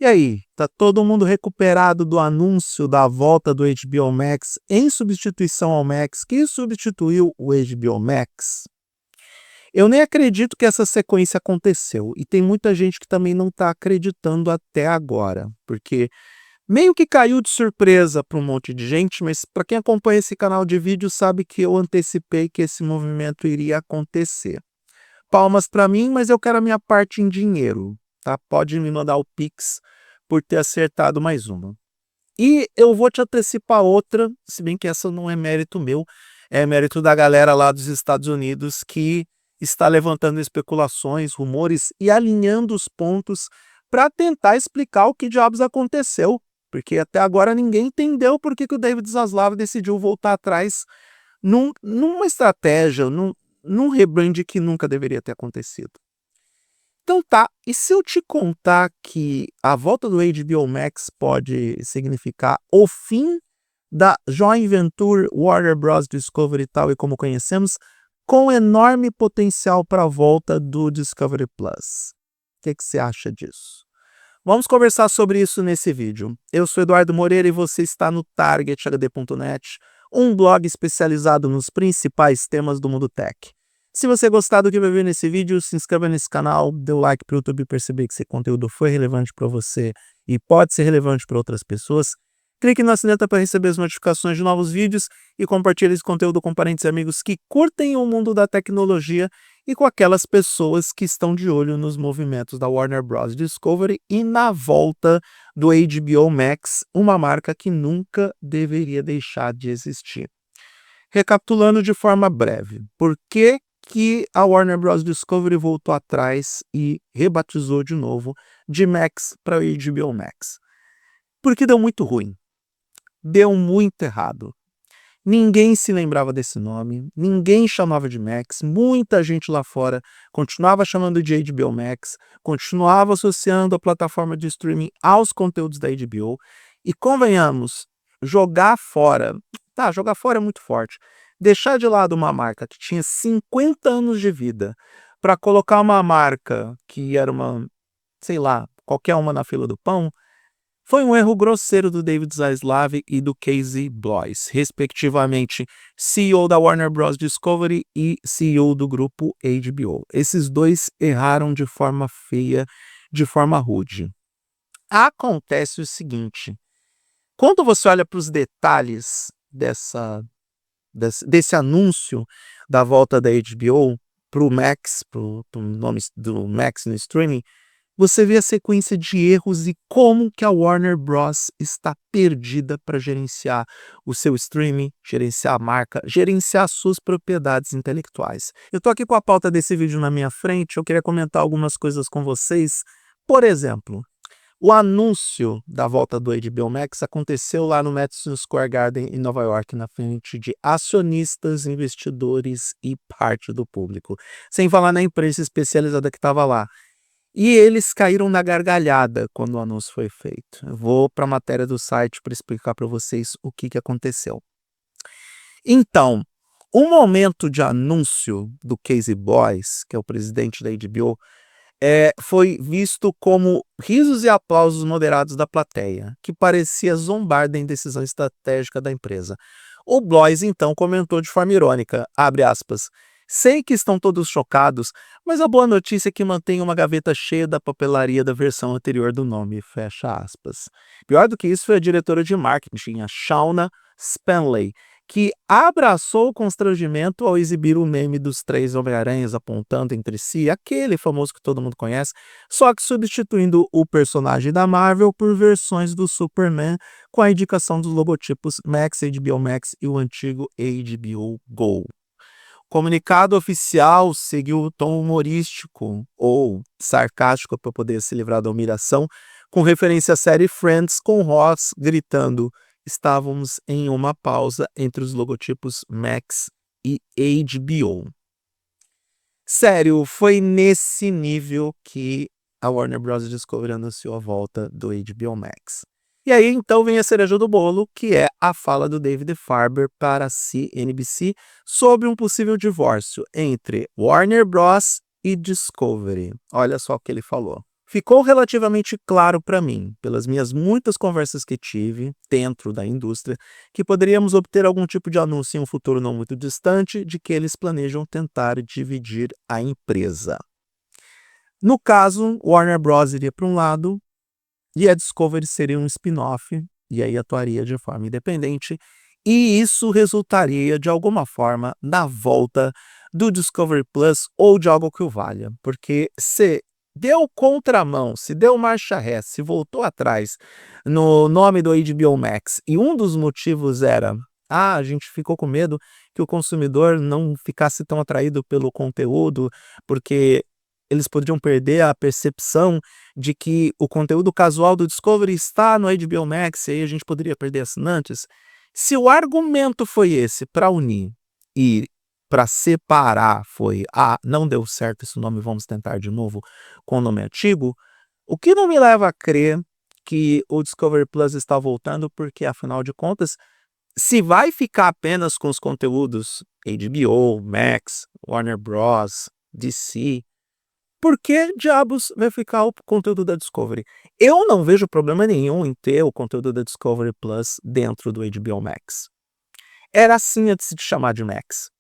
E aí, tá todo mundo recuperado do anúncio da volta do HBO Max em substituição ao Max, que substituiu o HBO Max? Eu nem acredito que essa sequência aconteceu, e tem muita gente que também não tá acreditando até agora, porque meio que caiu de surpresa para um monte de gente, mas para quem acompanha esse canal de vídeo sabe que eu antecipei que esse movimento iria acontecer. Palmas para mim, mas eu quero a minha parte em dinheiro, tá? Pode me mandar o Pix por ter acertado mais uma. E eu vou te antecipar outra, se bem que essa não é mérito meu, é mérito da galera lá dos Estados Unidos que está levantando especulações, rumores e alinhando os pontos para tentar explicar o que diabos aconteceu, porque até agora ninguém entendeu por que o David Zaslav decidiu voltar atrás numa estratégia, num rebrand que nunca deveria ter acontecido. Então tá, e se eu te contar que a volta do HBO Max pode significar o fim da joint venture Warner Bros. Discovery e tal e como conhecemos, com enorme potencial para a volta do Discovery Plus? O que você acha disso? Vamos conversar sobre isso nesse vídeo. Eu sou Eduardo Moreira e você está no TargetHD.net, um blog especializado nos principais temas do mundo tech. Se você gostar do que vai ver nesse vídeo, se inscreva nesse canal, dê o like para o YouTube perceber que esse conteúdo foi relevante para você e pode ser relevante para outras pessoas. Clique na sineta para receber as notificações de novos vídeos e compartilhe esse conteúdo com parentes e amigos que curtem o mundo da tecnologia e com aquelas pessoas que estão de olho nos movimentos da Warner Bros. Discovery e na volta do HBO Max, uma marca que nunca deveria deixar de existir. Recapitulando de forma breve, por que a Warner Bros. Discovery voltou atrás e rebatizou de novo de Max para HBO Max? Porque deu muito ruim. Deu muito errado. Ninguém se lembrava desse nome, ninguém chamava de Max, muita gente lá fora continuava chamando de HBO Max, continuava associando a plataforma de streaming aos conteúdos da HBO, e convenhamos, jogar fora é muito forte, deixar de lado uma marca que tinha 50 anos de vida para colocar uma marca que era uma, sei lá, qualquer uma na fila do pão, foi um erro grosseiro do David Zaslav e do Casey Bloys, respectivamente CEO da Warner Bros. Discovery e CEO do grupo HBO. Esses dois erraram de forma feia, de forma rude. Acontece o seguinte, quando você olha para os detalhes desse anúncio da volta da HBO para o Max, para o nome do Max no streaming, você vê a sequência de erros e como que a Warner Bros. Está perdida para gerenciar o seu streaming, gerenciar a marca, gerenciar suas propriedades intelectuais. Eu estou aqui com a pauta desse vídeo na minha frente, eu queria comentar algumas coisas com vocês. Por exemplo, o anúncio da volta do HBO Max aconteceu lá no Madison Square Garden, em Nova York, na frente de acionistas, investidores e parte do público. Sem falar na imprensa especializada que estava lá. E eles caíram na gargalhada quando o anúncio foi feito. Eu vou para a matéria do site para explicar para vocês o que aconteceu. Então, o momento de anúncio do Casey Bloys, que é o presidente da HBO, foi visto como risos e aplausos moderados da plateia, que parecia zombar da indecisão estratégica da empresa. O Bloys, então, comentou de forma irônica, abre aspas, sei que estão todos chocados, mas a boa notícia é que mantém uma gaveta cheia da papelaria da versão anterior do nome, fecha aspas. Pior do que isso foi a diretora de marketing, a Shauna Spanley, que abraçou o constrangimento ao exibir o meme dos 3 Homem-Aranhas apontando entre si, aquele famoso que todo mundo conhece, só que substituindo o personagem da Marvel por versões do Superman com a indicação dos logotipos Max, HBO Max e o antigo HBO Go. O comunicado oficial seguiu o tom humorístico ou sarcástico para poder se livrar da humilhação, com referência à série Friends, com Ross gritando: estávamos em uma pausa entre os logotipos Max e HBO. Sério, foi nesse nível que a Warner Bros. Discovery anunciou a volta do HBO Max. E aí, então, vem a cereja do bolo, que é a fala do David Farber para a CNBC sobre um possível divórcio entre Warner Bros. E Discovery. Olha só o que ele falou. ficou relativamente claro para mim, pelas minhas muitas conversas que tive dentro da indústria, que poderíamos obter algum tipo de anúncio em um futuro não muito distante de que eles planejam tentar dividir a empresa. No caso, Warner Bros. Iria para um lado e a Discovery seria um spin-off e aí atuaria de forma independente, e isso resultaria de alguma forma na volta do Discovery Plus ou de algo que o valha, porque se deu contramão, se deu marcha ré, se voltou atrás no nome do HBO Max e um dos motivos era a gente ficou com medo que o consumidor não ficasse tão atraído pelo conteúdo, porque eles poderiam perder a percepção de que o conteúdo casual do Discovery está no HBO Max, e aí a gente poderia perder assinantes. Se o argumento foi esse para unir e para separar foi: "Ah, não deu certo esse nome, vamos tentar de novo com o nome antigo", o que não me leva a crer que o Discovery Plus está voltando, porque afinal de contas, se vai ficar apenas com os conteúdos HBO, Max, Warner Bros, DC, por que diabos vai ficar o conteúdo da Discovery? Eu não vejo problema nenhum em ter o conteúdo da Discovery Plus dentro do HBO Max. Era assim antes de chamar de Max.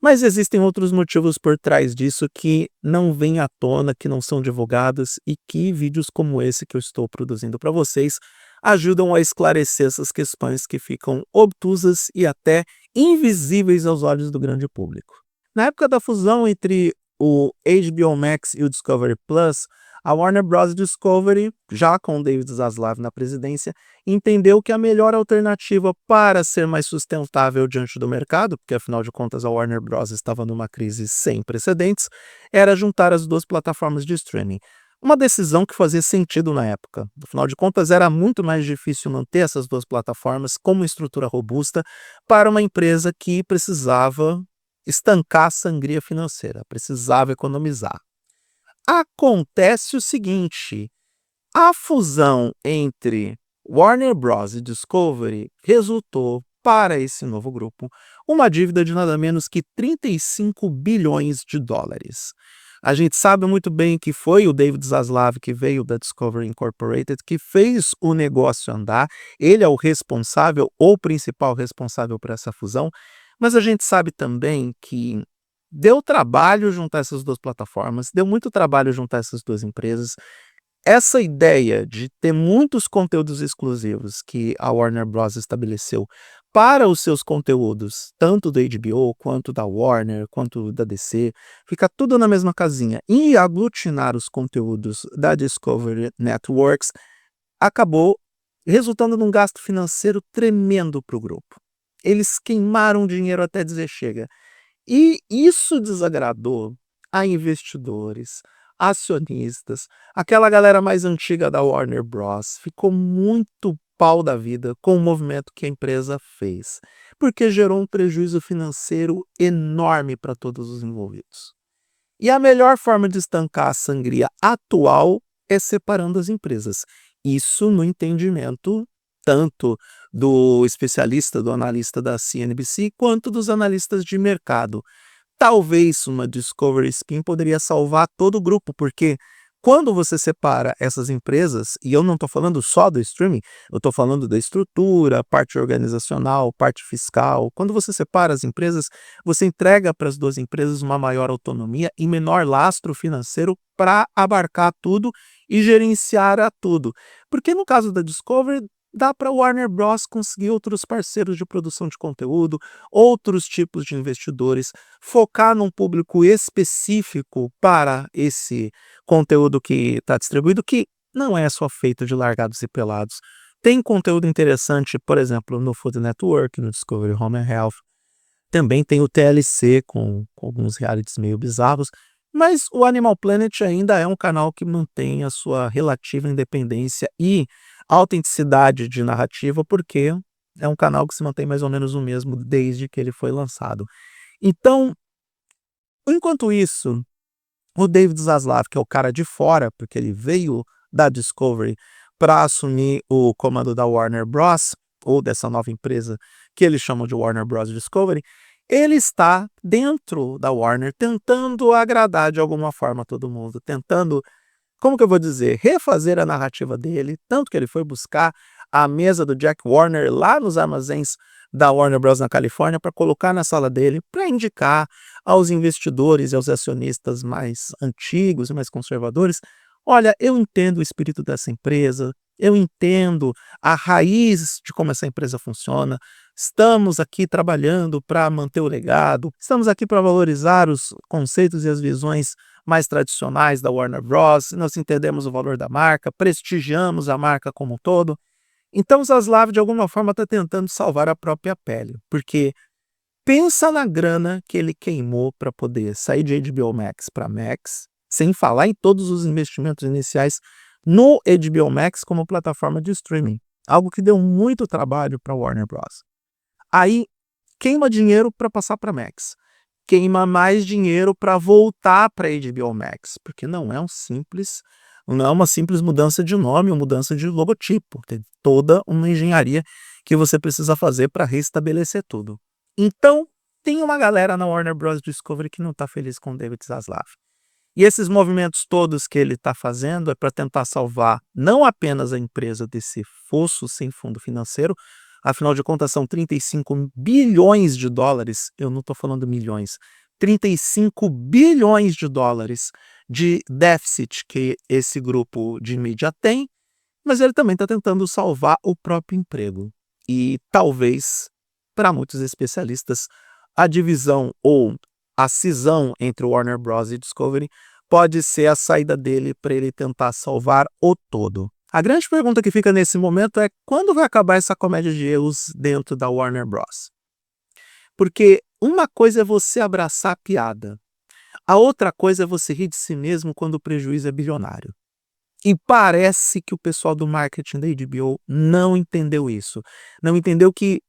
Mas existem outros motivos por trás disso que não vêm à tona, que não são divulgados e que vídeos como esse que eu estou produzindo para vocês ajudam a esclarecer essas questões que ficam obtusas e até invisíveis aos olhos do grande público. Na época da fusão entre o HBO Max e o Discovery Plus, a Warner Bros. Discovery, já com o David Zaslav na presidência, entendeu que a melhor alternativa para ser mais sustentável diante do mercado, porque afinal de contas a Warner Bros. Estava numa crise sem precedentes, era juntar as duas plataformas de streaming. Uma decisão que fazia sentido na época. Afinal de contas, era muito mais difícil manter essas duas plataformas como estrutura robusta para uma empresa que precisava estancar a sangria financeira, precisava economizar. Acontece o seguinte: a fusão entre Warner Bros. E Discovery resultou, para esse novo grupo, uma dívida de nada menos que 35 bilhões de dólares. A gente sabe muito bem que foi o David Zaslav, que veio da Discovery Incorporated, que fez o negócio andar. Ele é o responsável, ou principal responsável por essa fusão, mas a gente sabe também que deu trabalho juntar essas duas plataformas, deu muito trabalho juntar essas duas empresas. Essa ideia de ter muitos conteúdos exclusivos que a Warner Bros. Estabeleceu para os seus conteúdos, tanto do HBO, quanto da Warner, quanto da DC, fica tudo na mesma casinha, e aglutinar os conteúdos da Discovery Networks acabou resultando num gasto financeiro tremendo para o grupo. Eles queimaram dinheiro até dizer chega. E isso desagradou a investidores, acionistas, aquela galera mais antiga da Warner Bros. Ficou muito pau da vida com o movimento que a empresa fez, porque gerou um prejuízo financeiro enorme para todos os envolvidos. E a melhor forma de estancar a sangria atual é separando as empresas. Isso no entendimento tanto do especialista, do analista da CNBC, quanto dos analistas de mercado. Talvez uma Discovery Spin poderia salvar todo o grupo, porque quando você separa essas empresas, e eu não estou falando só do streaming, eu estou falando da estrutura, parte organizacional, parte fiscal. Quando você separa as empresas, você entrega para as duas empresas uma maior autonomia e menor lastro financeiro para abarcar tudo e gerenciar a tudo. Porque no caso da Discovery, dá para a Warner Bros. Conseguir outros parceiros de produção de conteúdo, outros tipos de investidores, focar num público específico para esse conteúdo que está distribuído, que não é só feito de largados e pelados. Tem conteúdo interessante, por exemplo, no Food Network, no Discovery Home and Health. Também tem o TLC com alguns realities meio bizarros, mas o Animal Planet ainda é um canal que mantém a sua relativa independência e autenticidade de narrativa, porque é um canal que se mantém mais ou menos o mesmo desde que ele foi lançado. Então, enquanto isso, o David Zaslav, que é o cara de fora, porque ele veio da Discovery para assumir o comando da Warner Bros., ou dessa nova empresa que eles chamam de Warner Bros. Discovery, ele está dentro da Warner tentando agradar de alguma forma todo mundo, tentando como que eu vou dizer, refazer a narrativa dele, tanto que ele foi buscar a mesa do Jack Warner lá nos armazéns da Warner Bros. Na Califórnia para colocar na sala dele, para indicar aos investidores e aos acionistas mais antigos e mais conservadores: olha, eu entendo o espírito dessa empresa, eu entendo a raiz de como essa empresa funciona, estamos aqui trabalhando para manter o legado, estamos aqui para valorizar os conceitos e as visões mais tradicionais da Warner Bros. Nós entendemos o valor da marca, prestigiamos a marca como um todo. Então, o Zaslav, de alguma forma, está tentando salvar a própria pele, porque pensa na grana que ele queimou para poder sair de HBO Max para Max, sem falar em todos os investimentos iniciais no HBO Max como plataforma de streaming, algo que deu muito trabalho para Warner Bros. Aí queima dinheiro para passar para Max, queima mais dinheiro para voltar para HBO Max, porque não é uma simples mudança de nome ou mudança de logotipo, tem toda uma engenharia que você precisa fazer para restabelecer tudo. Então, tem uma galera na Warner Bros. Discovery que não está feliz com o David Zaslav. E esses movimentos todos que ele está fazendo é para tentar salvar não apenas a empresa desse fosso sem fundo financeiro, afinal de contas são 35 bilhões de dólares, eu não estou falando milhões, 35 bilhões de dólares de déficit que esse grupo de mídia tem, mas ele também está tentando salvar o próprio emprego. E talvez, para muitos especialistas, a divisão ou a cisão entre Warner Bros. E Discovery pode ser a saída dele para ele tentar salvar o todo. A grande pergunta que fica nesse momento é quando vai acabar essa comédia de erros dentro da Warner Bros. Porque uma coisa é você abraçar a piada, a outra coisa é você rir de si mesmo quando o prejuízo é bilionário. E parece que o pessoal do marketing da HBO não entendeu isso. Não entendeu que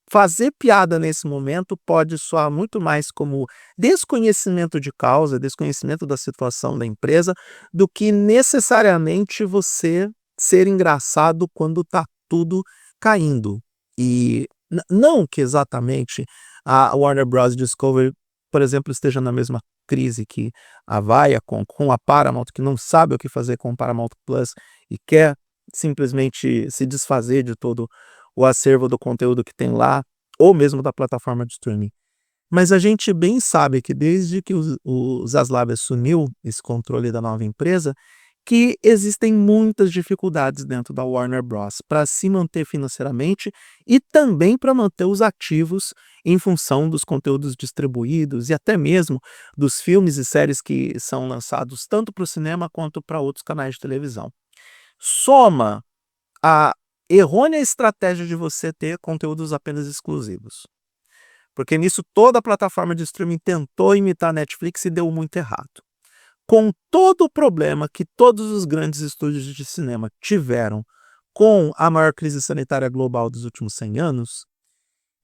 fazer piada nesse momento pode soar muito mais como desconhecimento de causa, desconhecimento da situação da empresa, do que necessariamente você ser engraçado quando está tudo caindo. E não que exatamente a Warner Bros. Discovery, por exemplo, esteja na mesma crise que a Viacom com a Paramount, que não sabe o que fazer com o Paramount Plus e quer simplesmente se desfazer de todo o acervo do conteúdo que tem lá, ou mesmo da plataforma de streaming. Mas a gente bem sabe que desde que o Zaslav assumiu esse controle da nova empresa, que existem muitas dificuldades dentro da Warner Bros. Para se manter financeiramente e também para manter os ativos em função dos conteúdos distribuídos e até mesmo dos filmes e séries que são lançados tanto para o cinema quanto para outros canais de televisão. Soma a errônea estratégia de você ter conteúdos apenas exclusivos. Porque nisso toda a plataforma de streaming tentou imitar a Netflix e deu muito errado. Com todo o problema que todos os grandes estúdios de cinema tiveram com a maior crise sanitária global dos últimos 100 anos,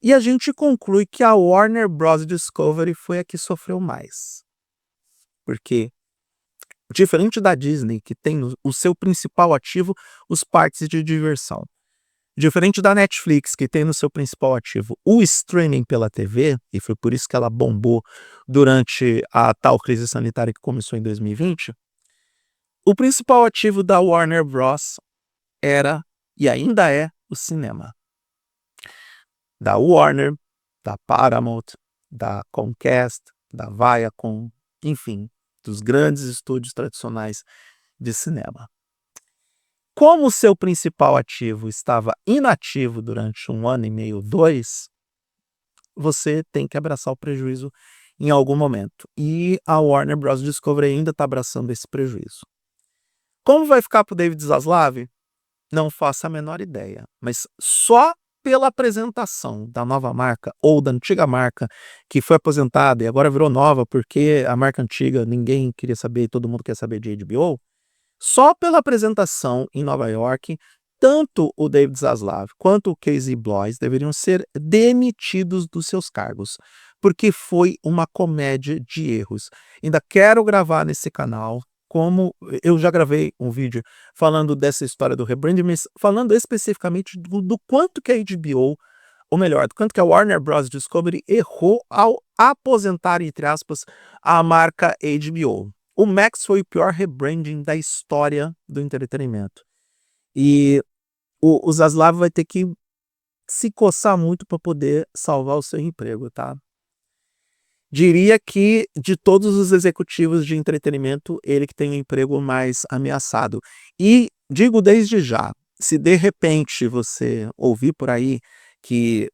e a gente conclui que a Warner Bros. Discovery foi a que sofreu mais. Porque, diferente da Disney, que tem o seu principal ativo os parques de diversão, diferente da Netflix, que tem no seu principal ativo o streaming pela TV, e foi por isso que ela bombou durante a tal crise sanitária que começou em 2020, o principal ativo da Warner Bros. Era e ainda é o cinema. Da Warner, da Paramount, da Comcast, da Viacom, enfim, dos grandes estúdios tradicionais de cinema. Como o seu principal ativo estava inativo durante 1 ano e meio, 2, você tem que abraçar o prejuízo em algum momento. E a Warner Bros. Discovery ainda está abraçando esse prejuízo. Como vai ficar para o David Zaslav? Não faço a menor ideia. Mas só pela apresentação da nova marca ou da antiga marca que foi aposentada e agora virou nova porque a marca antiga ninguém queria saber e todo mundo quer saber de HBO, só pela apresentação em Nova York, tanto o David Zaslav quanto o Casey Bloys deveriam ser demitidos dos seus cargos, porque foi uma comédia de erros. Ainda quero gravar nesse canal, como eu já gravei um vídeo falando dessa história do rebranding, mas falando especificamente do quanto que a HBO, ou melhor, do quanto que a Warner Bros. Discovery errou ao aposentar, entre aspas, a marca HBO. O Max foi o pior rebranding da história do entretenimento. E o Zaslav vai ter que se coçar muito para poder salvar o seu emprego, tá? Diria que de todos os executivos de entretenimento, ele que tem o emprego mais ameaçado. E digo desde já, se de repente você ouvir por aí que,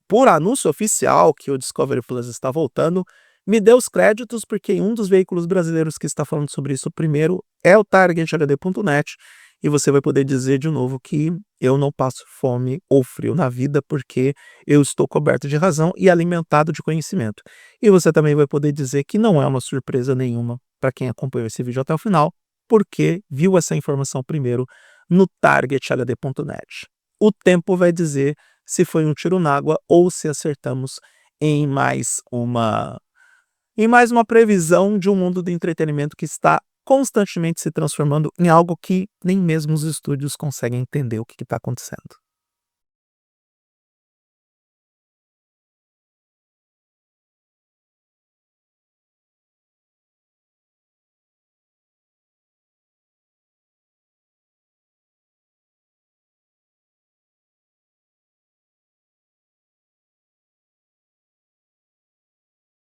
por anúncio oficial, que o Discovery Plus está voltando, me dê os créditos, porque um dos veículos brasileiros que está falando sobre isso primeiro é o TargetHD.net, e você vai poder dizer de novo que eu não passo fome ou frio na vida, porque eu estou coberto de razão e alimentado de conhecimento. E você também vai poder dizer que não é uma surpresa nenhuma para quem acompanhou esse vídeo até o final, porque viu essa informação primeiro no TargetHD.net. O tempo vai dizer se foi um tiro na água ou se acertamos em mais uma previsão de um mundo do entretenimento que está constantemente se transformando em algo que nem mesmo os estúdios conseguem entender o que está acontecendo.